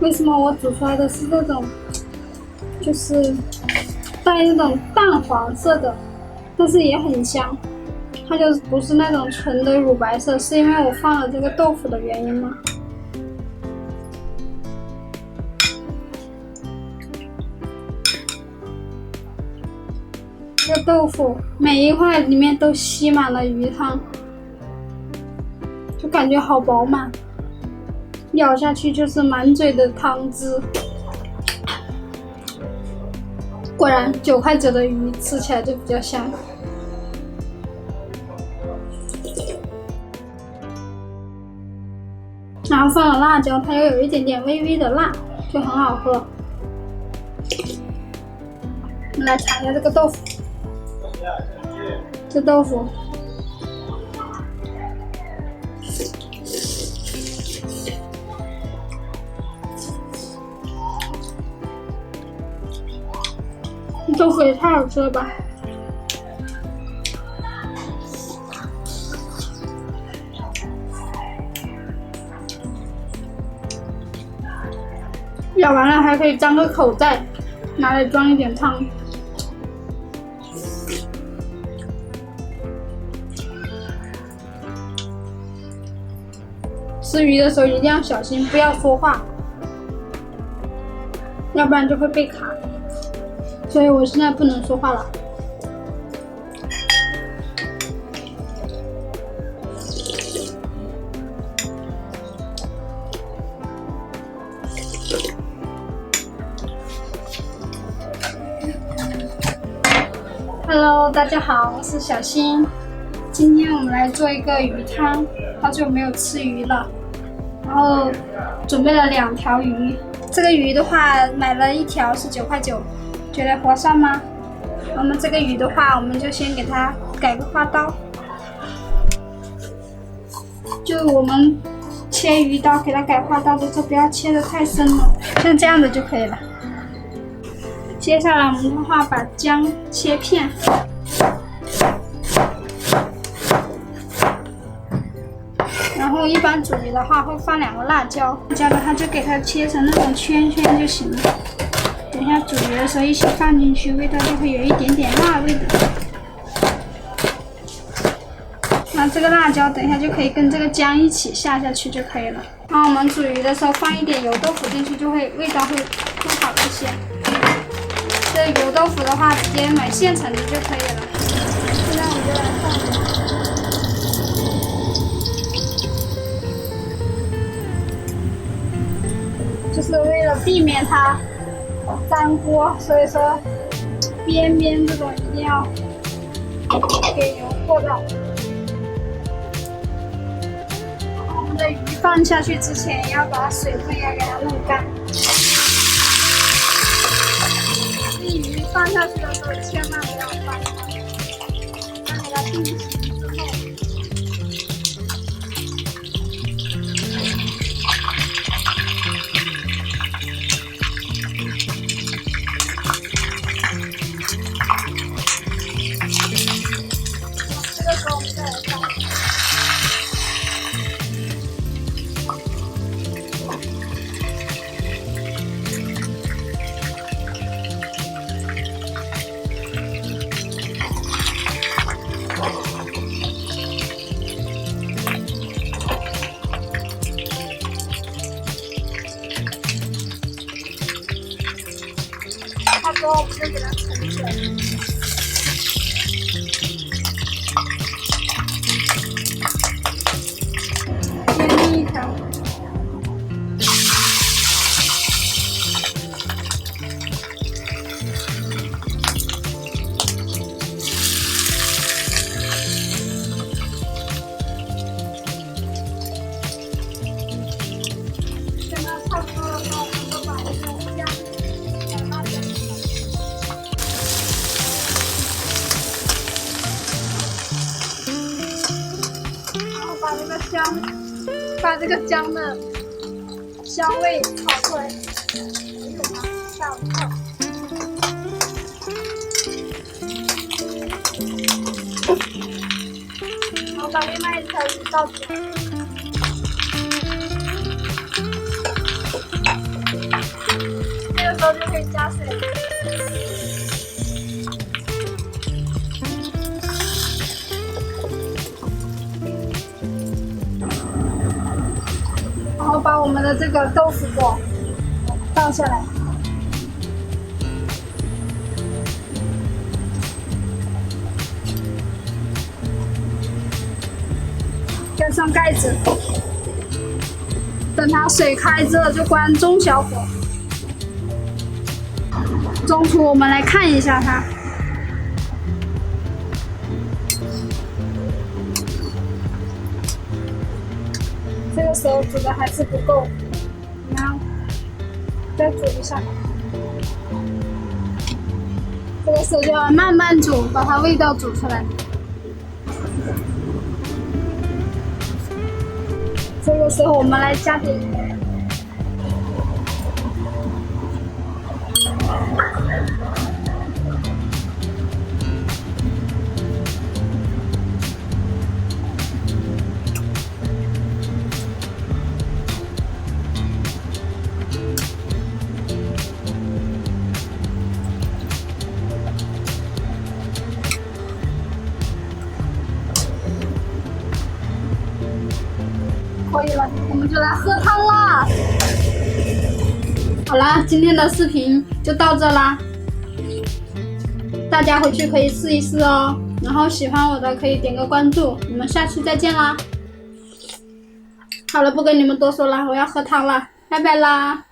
为什么我煮出来的是这种，就是带那种淡黄色的，但是也很香，它就不是那种纯的乳白色，是因为我放了这个豆腐的原因吗？这个豆腐每一块里面都吸满了鱼汤，就感觉好饱满，咬下去就是满嘴的汤汁。果然9块9的鱼吃起来就比较香。然后放了辣椒，它又有一点点微微的辣，就很好喝。我们来尝一下这个豆腐。这豆腐豆腐也太好吃了吧！咬完了还可以张个口袋，拿来装一点汤。吃鱼的时候一定要小心，不要说话，要不然就会被卡。所以我现在不能说话了。Hello， 大家好，我是小新。今天我们来做一个鱼汤，好久没有吃鱼了。然后准备了2条鱼，这个鱼的话买了1条是9块9，觉得划算吗？我们这个鱼的话，我们就先给它改个花刀，就我们切鱼刀给它改花刀的时候，不要切得太深了，像这样的就可以了。接下来我们的话把姜切片。然后一般煮鱼的话会放2个辣椒，辣椒的话就给它切成那种圈圈就行了。等一下煮鱼的时候一起放进去，味道就会有一点点辣味的。那这个辣椒等一下就可以跟这个姜一起下去就可以了。然后我们煮鱼的时候放一点油豆腐进去，就会味道会更好一些。这油豆腐的话直接买现成的就可以了。现在我们就来放。就是为了避免它粘锅，所以说边边这种一定要给油过到。我们的鱼放下去之前，要把水分要给它弄干。这鱼放下去的时候千万不要翻它，要给它定型之后。差不多我们就给它盛起来。先另一条。现在差不多的话，我们就把这个姜。把这个姜的香味炒出来，有吗？吓我一跳。然后把另外一条鱼倒出来。时候就可以加水。然后把我们的这个豆腐果倒下来，盖上盖子，等它水开之后就关中小火。中途我们来看一下它。这个时候煮的还是不够，然后再煮一下。这个时候就要慢慢煮，把它味道煮出来。这个时候我们来加点盐。可以了，我们就来喝汤啦。好啦，今天的视频就到这啦，大家回去可以试一试哦。然后喜欢我的可以点个关注，我们下期再见啦。好了，不跟你们多说了，我要喝汤了，拜拜啦。